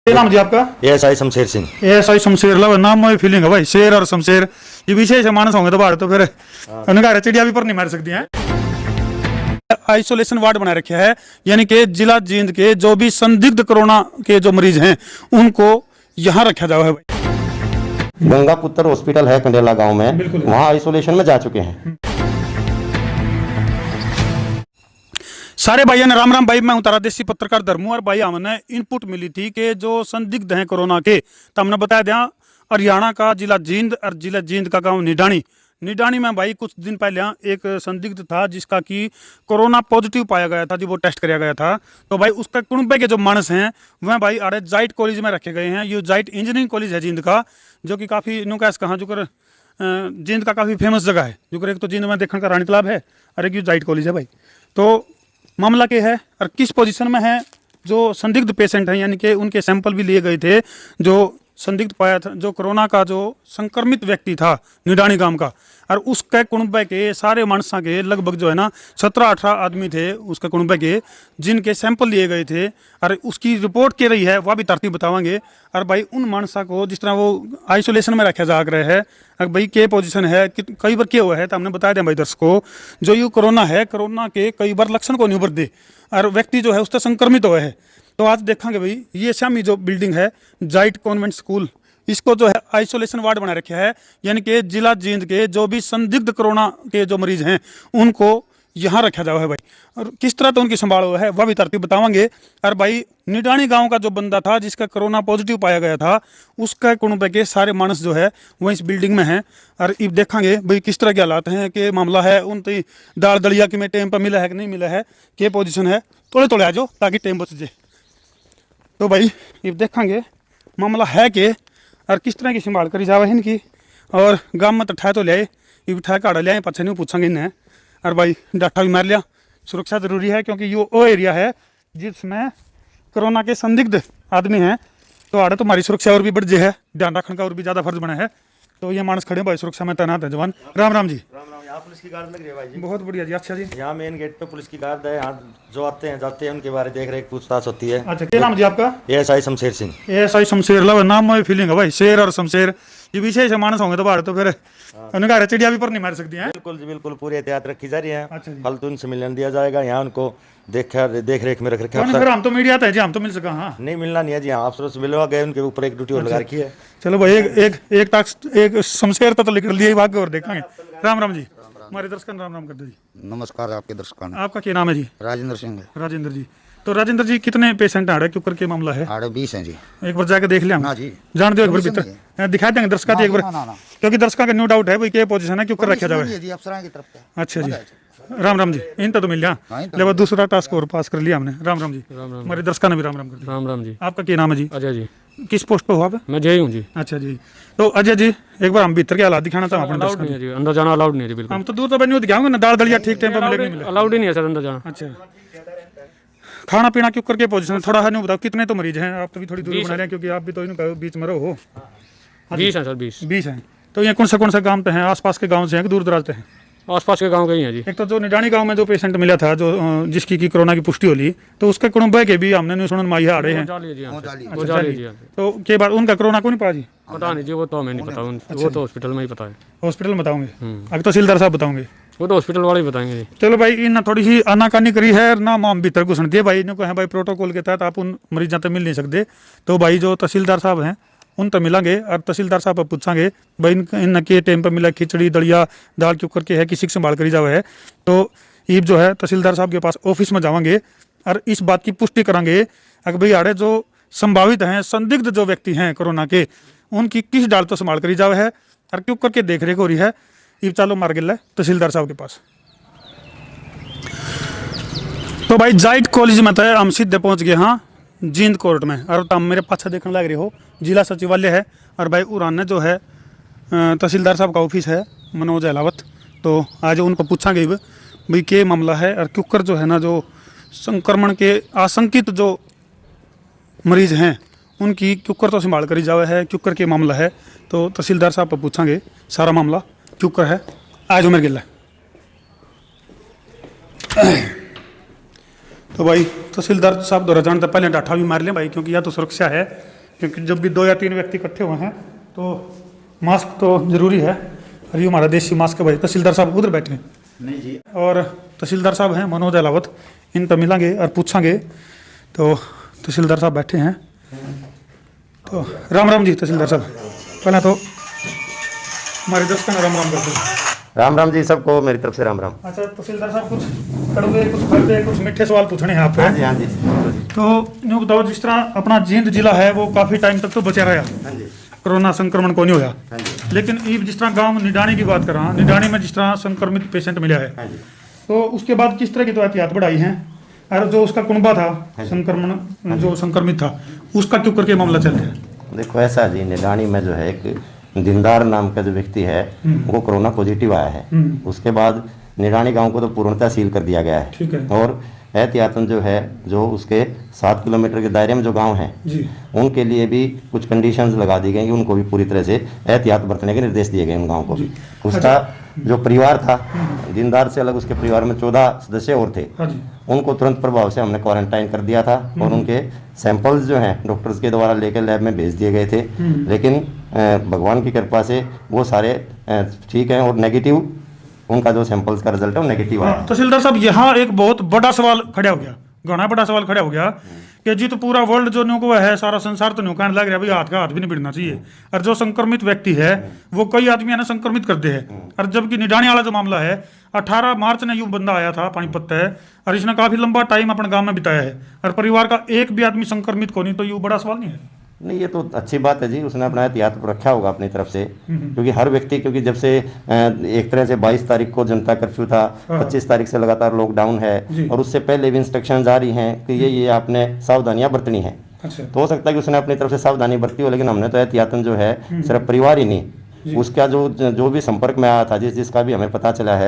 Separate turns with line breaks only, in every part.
क्या नाम जी आपका?
ASI Shamsher Singh.
ASI Shamsher love नाम में फीलिंग है भाई। शेर और शमशेर ये विशेष मानस होंगे तो बाहर तो फिर उनका चिड़िया भी पर नहीं मार सकती हैं। आइसोलेशन वार्ड बना रखे है, यानी कि जिला जींद के जो भी संदिग्ध कोरोना के जो मरीज हैं उनको यहाँ रखा जाओ है भाई।
गंगा पुत्र हॉस्पिटल है कंडेला गांव में, वहाँ आइसोलेशन में जा चुके हैं।
सारे भाइयों ने राम राम भाई। मैं हूं तारा देसी पत्रकार धर्मू और भाई हमने इनपुट मिली थी कि जो संदिग्ध हैं कोरोना के, तो हमने बताया दिया हरियाणा का जिला जींद और जिला जींद का गांव निडानी में भाई कुछ दिन पहले एक संदिग्ध था जिसका कि कोरोना पॉजिटिव पाया गया था, जो वो टेस्ट कराया गया था। तो भाई उसका कुणबे के जो मानस हैं वह भाई आड़े जाइट कॉलेज में रखे गए हैं। ये जाइट इंजीनियरिंग कॉलेज है जींद का, जो कि काफ़ी नु कैस कहाँ जो कर जींद का काफ़ी फेमस जगह है। जो कर एक तो जींद में देखने का रानी तालाब है और एक ये जाइट कॉलेज है भाई। तो मामला क्या है और किस पोजीशन में है जो संदिग्ध पेशेंट हैं, यानी कि उनके सैंपल भी लिए गए थे। जो संदिग्ध पाया था, जो कोरोना का जो संक्रमित व्यक्ति था निडानी गांव का, और उसके कुणबे के सारे मानसा के लगभग जो है ना 17-18 आदमी थे उसके कुणबे के, जिनके सैंपल लिए गए थे और उसकी रिपोर्ट क्या रही है वह भी तरतीब बतावांगे। और भाई उन मानसा को जिस तरह वो आइसोलेशन में रखा जा रहा है, अब भाई क्या पोजीशन है, कई बार क्या हुआ है, तो हमने बताया था भाई दर्शकों जो ये कोरोना है, कोरोना के कई बार लक्षण को नहीं उभर दे और व्यक्ति जो है उससे संक्रमित हुआ है। तो आज देखेंगे भाई ये श्यामी जो बिल्डिंग है जाइट कॉन्वेंट स्कूल, इसको जो है आइसोलेशन वार्ड बना रखा है, यानी कि जिला जींद के जो भी संदिग्ध कोरोना के जो मरीज हैं उनको यहाँ रखा जाओ है भाई। और किस तरह तो उनकी संभाल हुआ है वह भी तरतीब बतावांगे। और भाई निडानी गांव का जो बंदा था जिसका कोरोना पॉजिटिव पाया गया था, उसका कुणबे के सारे मानस जो है वह इस बिल्डिंग में है। और अब देखेंगे भाई किस तरह के हालात हैं, कि मामला है उन दाल दलिया कि में टाइम पर मिला है कि नहीं मिला है, क्या पोजिशन है, थोड़े आ जाओ ताकि टाइम बच जाए। तो भाई अब देखेंगे मामला है कि और किस तरह की संभाल करी जावे है इनकी। और गाँव में तो ठा तो लियाए, ये ठा काढ़ लिया पीछे नहीं पूछेंगे इन्हें। और भाई डाटा भी मार लिया। सुरक्षा जरूरी है क्योंकि ये वो एरिया है जिसमें कोरोना के संदिग्ध आदमी हैं, तो आड़े तो हमारी सुरक्षा और भी बढ़ जाए है, ध्यान रखने का और भी ज़्यादा फर्ज बना है। तो ये मानस खड़े भाई सुरक्षा में तैनात है जवान। राम राम जी।
राम राम। यहाँ पुलिस की गार्ड लग रही है भाई जी।
बहुत बढ़िया जी। अच्छा जी।
यहाँ मेन गेट पे पुलिस की गार्ड है, यहाँ जो आते हैं जाते हैं उनके बारे देख रेख पूछताछ होती है।
अच्छा क्या नाम जी आपका?
ASI Shamsher Singh.
ASI Shamsher love नाम में फीलिंग है भाई। शेर और शमशेर ये विशेष मानस होंगे तो बाहर तो फिर उनका चिड़िया भी पर नहीं मार सकती हैं।
बिल्कुल जी बिल्कुल, पूरी एहतियात रखी जा रही है।
अच्छा जी।
फालतू उनसे मिलने दिया जाएगा, यहाँ उनको देख रेख में रख रखे।
फिर हम तो मीडिया है जी, हम तो मिल सका। हाँ
नहीं मिलना नहीं है जी, हाँ अफसरों से मिलवा गए, उनके ऊपर एक ड्यूटी और लगा रखी है।
चलो भाई एक शमशेर तो लिख लिया भाग और देखेंगे। राम राम जी। हमारे दर्शकों राम राम कर दो जी।
नमस्कार आपके दर्शकों।
आपका क्या नाम है जी?
राजेंद्र सिंह है।
राजेंद्र जी। तो राजेंद्र जी कितने पेशेंट आ रहे हैं, क्यों के मामला है?
20 हैं जी।
एक बार जाके देख लिया
ना जी,
जान दो एक बार भीतर दिखा देंगे दर्शकों को एक बार, क्योंकि दर्शकों का नो डाउट है भाई क्या पोजीशन है, क्यों रखा जाए।
अफसरान की तरफ से।
अच्छा जी। राम राम जी। इन तो मिल गया जब दूसरा टास्क और पास कर लिया हमने। राम राम जी। हमारे दर्शकों ने भी राम राम कर दिया।
राम राम जी।
आपका क्या नाम है जी?
अजय जी।
किस पोस्ट पे हो आप?
मैं जय हूँ जी।
अच्छा जी। तो अजय जी एक बार हम भीतर के हालात दिखाना था अपने
अलाउड
दर्शकों
नहीं है जी, अंदर जाना अलाउड नहीं है जी, बिल्कुल।
हम तो दूर तो बनी दिखाऊंगे ना, दाल दलिया ठीक टाइम पे मिलेगा नहीं मिलेगा।
अलाउड ही नहीं है सर अंदर जाना।
अच्छा खाना पीना क्यों करके पोजीशन थोड़ा है नहीं बताओ, कितने तो मरीज हैं? आप तो भी थोड़ी दूरी बना रहे हैं क्योंकि आप भी तो इनको बीच में रहो।
20 हैं सर, 20
हैं। तो ये कौन सा गांव पे हैं? आसपास के गांव से हैं कि दूर दराज से हैं?
आसपास के गांव के ही हैं जी।
एक तो जो निडानी गांव में जो पेशेंट मिला था, जो जिसकी की कोरोना की पुष्टि होली, तो उसके कुणबे के भी हमने सुनन माई आ रहे हैं।
वो जाली जी।
तो के बाद उनका कोरोना को नहीं पा जी?
पता नहीं जी, वो तो हमें नहीं पता, वो तो हॉस्पिटल में ही पता है।
हॉस्पिटल में बताओगे? अगर तहसीलदार साहब बताओगे?
वो तो हॉस्पिटल वाले ही बताएंगे जी।
चलो भाई इन थोड़ी सी आनाकानी करी है ना, हम भीतर घुसन दिए भाई। इनको है भाई प्रोटोकॉल के तहत आप उन मरीजों तक मिल नहीं सकते। तो भाई जो तहसीलदार साहब हैं उन तो मिलेंगे और तहसीलदार साहब पर पूछांगे भाई इन के टाइम पर मिला खिचड़ी दलिया दाल क्यों करके है, किसी की संभाल करी जावे है। तो ईब जो है तहसीलदार साहब के पास ऑफिस में जाएंगे और इस बात की पुष्टि करेंगे अगर भाई आड़े जो संभावित हैं संदिग्ध जो व्यक्ति हैं कोरोना के, उनकी किस डाल तो संभाल करी जावे है और क्यों करके देख रेख हो रही है। ईब चालो मार गिल तहसीलदार साहब के पास। तो भाई जाइट कॉलेज में तो हम सीधे पहुंच गए हाँ जींद कोर्ट में। और तुम मेरे पाछे देखने लग रहे हो जिला सचिवालय है। और भाई उरान जो है तहसीलदार साहब का ऑफिस है मनोज अहलावत। तो आज उनको पूछांगे भाई क्या मामला है और क्यों जो है ना जो संक्रमण के आशंकित जो मरीज हैं उनकी क्यों तो संभाल करी जावे है, क्यों के मामला है। तो तहसीलदार साहब पर पूछांगे सारा मामला क्यों है। आज उमर गिल्ला तो भाई तहसीलदार साहब द्वारा जानते पहले डाठा भी मार लें भाई, क्योंकि यह तो सुरक्षा है, क्योंकि जब भी 2 या 3 व्यक्ति इकट्ठे हुए हैं तो मास्क तो जरूरी है। और ये हमारा देसी मास्क है भाई। तहसीलदार साहब उधर बैठे हैं
नहीं जी।
और तहसीलदार साहब हैं मनोज अहलावत, इन पर मिलेंगे और पूछेंगे। तो तहसीलदार साहब बैठे हैं। तो राम राम जी तहसीलदार साहब, पहले तो हमारे दर्शकों का राम राम करते हैं।
राम राम जी, सबको मेरी तरफ से राम राम।
अच्छा तहसीलदार साहब, कुछ कड़वे कुछ खट्टे कुछ मीठे सवाल पूछने हैं आप पे।
हाँ जी हाँ जी
तो यूँ बताओ, जिस तरह अपना जींद जिला है वो काफ़ी टाइम तक तो बचा रहा,
हाँ जी
कोरोना संक्रमण को नहीं होया,
हाँ जी
लेकिन ये जिस तरह गांव निडानी की बात कर रहा हूँ, निडानी में जिस तरह संक्रमित पेशेंट मिला है,
हाँ जी।
तो उसके बाद किस तरह की तो एहतियात बढ़ाई हैं, और जो उसका कुनबा था संक्रमण जो संक्रमित था उसका क्यों करके मामला चल रहा है?
देखो ऐसा जी, निडानी में जो है एक दीनदार नाम का जो व्यक्ति है वो कोरोना पॉजिटिव आया है। उसके बाद निडानी गांव को तो पूर्णतः सील कर दिया गया
ठीक
है
है।
और एहतियातन जो है, जो उसके 7 किलोमीटर के दायरे में जो गांव हैं
जी
उनके लिए भी कुछ कंडीशंस लगा दी गई कि उनको भी पूरी तरह से एहतियात बरतने के निर्देश दिए गए उन गाँव को भी। उसका जो परिवार था दीनदार से अलग, उसके परिवार में 14 सदस्य और थे,
हाँ जी
उनको तुरंत प्रभाव से हमने क्वारंटाइन कर दिया था और उनके सैंपल्स जो हैं डॉक्टर्स के द्वारा लेकर लैब में भेज दिए गए थे। लेकिन भगवान की कृपा से वो सारे ठीक हैं और नेगेटिव, उनका जो सैंपल्स का रिजल्ट है वो नेगेटिव आया।
तहसीलदार साहब, यहाँ एक बहुत बड़ा सवाल खड़ा हो गया, घना बड़ा सवाल खड़ा हो गया कि जी तो पूरा वर्ल्ड जो न्यू को है, सारा संसार तो न्यू कहने लग रहा है भाई हाथ का हाथ भी नहीं भिड़ना चाहिए, और जो संक्रमित व्यक्ति है वो कई आदमी है ना संक्रमित करते हैं। और जबकि निडानी वाला जो मामला है 18 मार्च ने यूं बंदा आया था पानीपत है, और इसने काफी लंबा टाइम अपने गांव में बिताया है, और परिवार का एक भी आदमी संक्रमित को नहीं, तो यूं बड़ा सवाल नहीं है?
नहीं, ये तो अच्छी बात है जी, उसने अपना एहतियात रखा होगा अपनी तरफ से, क्योंकि हर व्यक्ति, क्योंकि जब से एक तरह से 22 तारीख को जनता कर्फ्यू था, 25 तारीख से लगातार लॉकडाउन है, और उससे पहले भी इंस्ट्रक्शन जारी हैं कि ये आपने सावधानियां बरतनी है।
अच्छा।
तो हो सकता है कि उसने अपनी तरफ से सावधानी बरती हो, लेकिन हमने तो एहतियातन जो है सिर्फ परिवार ही नहीं, उसका जो भी संपर्क में आया था, जिसका भी हमें पता चला है,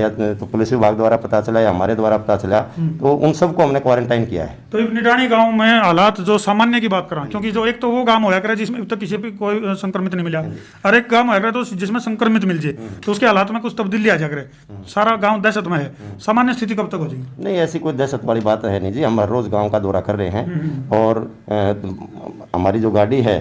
या तो पुलिस विभाग द्वारा पता चला या हमारे द्वारा पता चला, तो उन सबको हमने क्वारंटाइन किया है।
तो निडानी गांव में हालात जो सामान्य की बात करा, क्योंकि जो एक तो वो गांव होया करे जिसमें अब तक किसी भी कोई संक्रमित नहीं मिला, और एक गांव होया करे तो जिसमें संक्रमित मिल जाए, तो उसके हालात में कुछ तब्दीली आ जाए, सारा गांव दहशत में है, सामान्य स्थिति कब तक हो जाएगी?
नहीं, ऐसी कोई दहशत वाली बात है नहीं जी, हम हर रोज़ गांव का दौरा कर रहे हैं, और हमारी जो गाड़ी है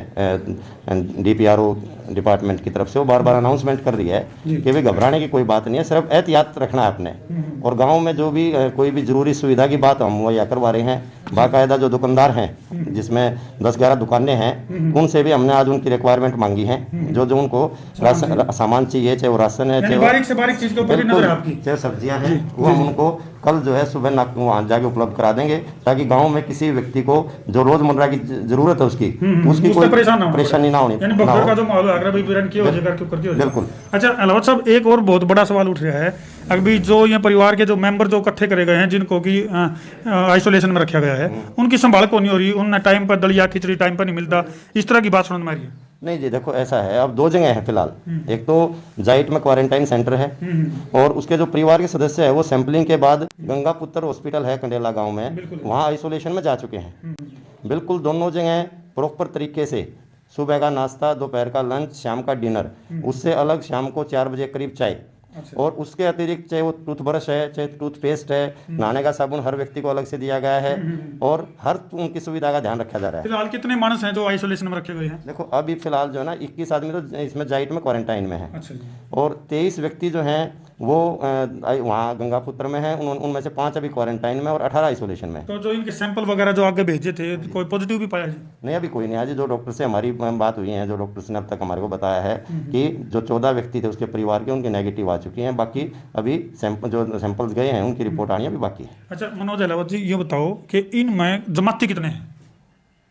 DPRO डिपार्टमेंट की तरफ से वो बार बार अनाउंसमेंट कर रही है कि भाई घबराने की कोई बात नहीं है, सिर्फ एहतियात रखना है अपने। और गांव में जो भी कोई भी जरूरी सुविधा की बात हम मुहैया करवा रहे हैं, बाकायदा जो दुकानदार हैं जिसमें 10-11 दुकानें हैं, उनसे भी हमने आज उनकी रिक्वायरमेंट मांगी है, जो उनको सामान चाहिए, चाहे वो राशन है,
बारीक से बारीक चीज के ऊपर नजर है आपकी,
चाहे सब्जियां हैं, वो हम उनको कल जो है सुबह वहाँ जाके उपलब्ध करा देंगे, ताकि गांव में किसी व्यक्ति को जो रोजमर्रा की जरूरत है उसकी कोई परेशानी ना होनी। बिल्कुल।
अच्छा अलावत साहब, एक और बहुत बड़ा सवाल उठ रहा है, अभी जो ये परिवार के जो मेंबर जो इकट्ठे करे गए हैं, जिनको कि आइसोलेशन में रखा गया है, उनकी संभाल को नहीं हो रही, उन्हें टाइम पर दलिया खिचड़ी टाइम पर नहीं मिलता, इस तरह की बात सुनने में आ रही है।
नहीं जी, देखो ऐसा है, अब 2 जगह है फिलहाल, एक तो जाइट में क्वारंटाइन सेंटर है, और उसके जो परिवार के सदस्य है वो सैंपलिंग के बाद गंगा पुत्र हॉस्पिटल है कंडेला गांव में, वहाँ आइसोलेशन में जा चुके हैं। बिल्कुल दोनों जगह प्रॉपर तरीके से सुबह का नाश्ता, दोपहर का लंच, शाम का डिनर, उससे अलग शाम को 4 बजे करीब चाय, और उसके अतिरिक्त चाहे वो टूथब्रश है, चाहे टूथपेस्ट है, नहाने का साबुन हर व्यक्ति को अलग से दिया गया है, और हर उनकी सुविधा का ध्यान रखा जा रहा है।
फिलहाल कितने मानस हैं जो आइसोलेशन में रखे गए हैं?
देखो अभी फिलहाल जो है ना 21 आदमी तो इसमें जाइट में क्वारंटाइन में है।
अच्छा।
और 23 व्यक्ति जो हैं वो वहाँ गंगापुत्र में है, उनमें से 5 अभी क्वारंटाइन में और 18 आइसोलेशन में।
तो जो इनके सैंपल वगैरह जो आगे भेजे थे, कोई पॉजिटिव भी पाया?
नहीं, अभी कोई नहीं। आज जो डॉक्टर से हमारी बात हुई है, जो डॉक्टर्स ने अब तक हमारे को बताया है कि जो 14 व्यक्ति थे उसके परिवार के, उनके नेगेटिव आ चुकी हैं, बाकी अभी जो सैंपल्स गए हैं उनकी रिपोर्ट आनी अभी बाकी है।
अच्छा मनोज अहलावत जी, ये बताओ कि इनमें जमाती कितने हैं?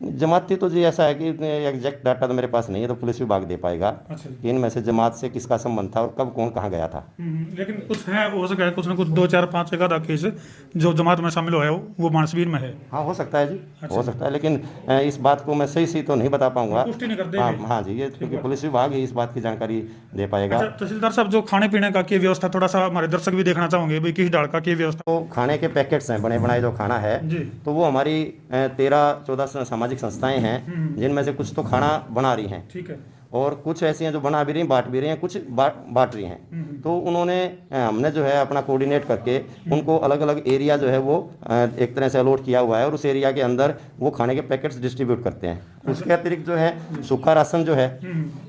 जमाती तो जी ऐसा है कि एग्जैक्ट डाटा तो मेरे पास नहीं है, तो पुलिस विभाग दे पाएगा कि इनमें से जमात से किसका संबंध था और कब कौन कहाँ गया था।
लेकिन कुछ है, हो सका है कुछ ना कुछ 2-4-5 एक आधा केस जो जमात में शामिल हुआ है वो मानसबीर में है।
हाँ हो सकता है जी, हो सकता है, लेकिन इस बात को मैं सही तो नहीं बता पाऊंगा।
पुष्टि नहीं कर देंगे।
हाँ जी, ये क्योंकि पुलिस विभाग ही इस बात की जानकारी दे पाएगा।
अच्छा तहसीलदार साहब, जो खाने पीने का की व्यवस्था, थोड़ा सा हमारे दर्शक भी देखना चाहोगे भाई किस डाल का की व्यवस्था?
तो खाने के पैकेट्स हैं, बने बनाए जो खाना है, तो वो हमारी 13-14 सामाजिक संस्थाएं हैं जिनमें से कुछ तो खाना बना रही हैं।
ठीक है।
और कुछ ऐसी हैं जो बना भी रही हैं, बांट भी रही हैं, कुछ बांट रही हैं। तो उन्होंने हमने जो है अपना कोऑर्डिनेट करके उनको अलग अलग एरिया जो है वो एक तरह से अलॉट किया हुआ है और उस एरिया के अंदर वो खाने के पैकेट्स डिस्ट्रीब्यूट करते हैं। उसके अतिरिक्त जो है सूखा राशन जो है,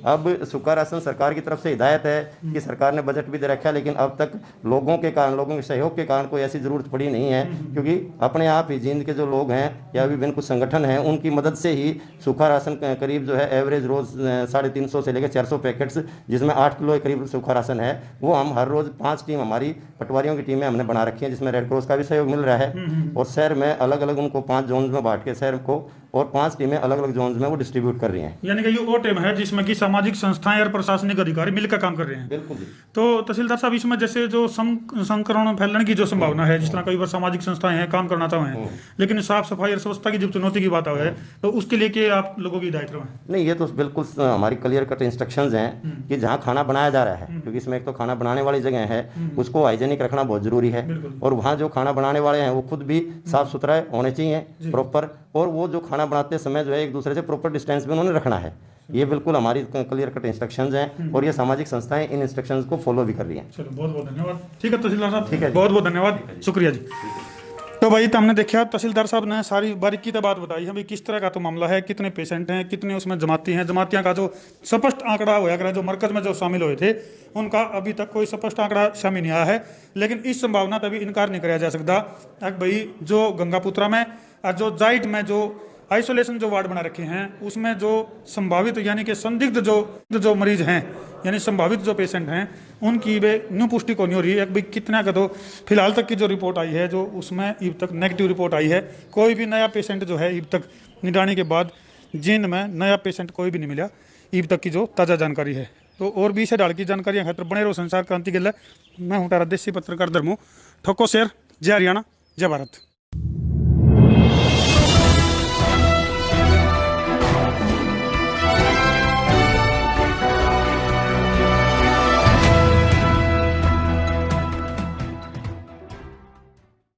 अब सूखा राशन सरकार की तरफ से हिदायत है कि सरकार ने बजट भी दे रखा है, लेकिन अब तक लोगों के सहयोग के कारण कोई ऐसी ज़रूरत पड़ी नहीं है, क्योंकि अपने आप ही जींद के जो लोग हैं या विभिन्न कुछ संगठन हैं उनकी मदद से ही सूखा राशन करीब जो है एवरेज रोज़ 350 से लेकर 400 पैकेट्स, जिसमें 8 किलो के करीब सूखा राशन है, वो हम हर रोज़ 5 टीम हमारी पटवारियों की टीमें हमने बना रखी हैं, जिसमें रेड क्रॉस का भी सहयोग मिल रहा है। और शहर में अलग अलग उनको 5 जोन में बांट के शहर को और 5 टीमें अलग अलग जोन में वो डिस्ट्रीब्यूट कर रही हैं।
यानी कि ये वो टीम है जिसमें कि सामाजिक संस्थाएं और प्रशासनिक अधिकारी मिलकर काम कर रहे हैं।
बिल्कुल जी।
तो तहसीलदार साहब, इसमें जैसे जो संक्रमण फैलने की जो संभावना है, जिस तरह कई बार सामाजिक संस्थाएं हैं काम करना चाहते हैं, लेकिन साफ सफाई और स्वच्छता की जब चुनौती की बात है, तो उसके लिए कि आप लोगों की हिदायत रहे?
नहीं, ये तो बिल्कुल हमारी क्लियर कट इंस्ट्रक्शंस हैं कि जहाँ खाना बनाया जा रहा है, क्योंकि इसमें एक तो खाना बनाने वाली जगह है, उसको हाइजेनिक रखना बहुत जरूरी है, और वहाँ जो खाना बनाने वाले हैं वो खुद भी साफ सुथरा होने चाहिए प्रॉपर, और वो जो खाना बनाते समय जो है एक दूसरे से प्रॉपर डिस्टेंस भी उन्होंने रखना है। ये बिल्कुल हमारी क्लियर कट इंस्ट्रक्शंस हैं और ये सामाजिक संस्थाएं इन इंस्ट्रक्शंस को फॉलो भी कर रही हैं।
चलो, बहुत बहुत धन्यवाद। ठीक है तहसीलदार साहब,
ठीक है,
बहुत बहुत धन्यवाद, शुक्रिया जी। तो भाई, तो हमने देखा तहसीलदार साहब ने सारी बारीकी से बात बताई है भाई, किस तरह का तो मामला है, कितने पेशेंट हैं, कितने उसमें जमाती हैं, जमातियाँ का जो स्पष्ट आंकड़ा होया करे, जो मरकज़ में जो शामिल हुए थे उनका अभी तक कोई स्पष्ट आंकड़ा सामने नहीं आया है, लेकिन इस संभावना तभी इनकार नहीं किया जा सकता भाई जो गंगापुत्रा में और जो जाइट में जो आइसोलेशन जो वार्ड बना रखे हैं उसमें जो संभावित यानी कि संदिग्ध जो मरीज हैं, यानी संभावित जो पेशेंट हैं, उनकी वे न्यू पुष्टि को नहीं हो रही है। भाई कितना का तो फिलहाल तक की जो रिपोर्ट आई है, जो उसमें अब तक नेगेटिव रिपोर्ट आई है। कोई भी नया पेशेंट जो है अब तक निगरानी के बाद जींद में नया पेशेंट कोई भी नहीं मिला अब तक की जो ताज़ा जानकारी है। तो और भी इसे डाल की जानकारियाँ खातर बने रहो संसार क्रांति के लिए। मैं हूँ तारा देसी पत्रकार धर्मू, ठोको शेर, जय हरियाणा, जय भारत।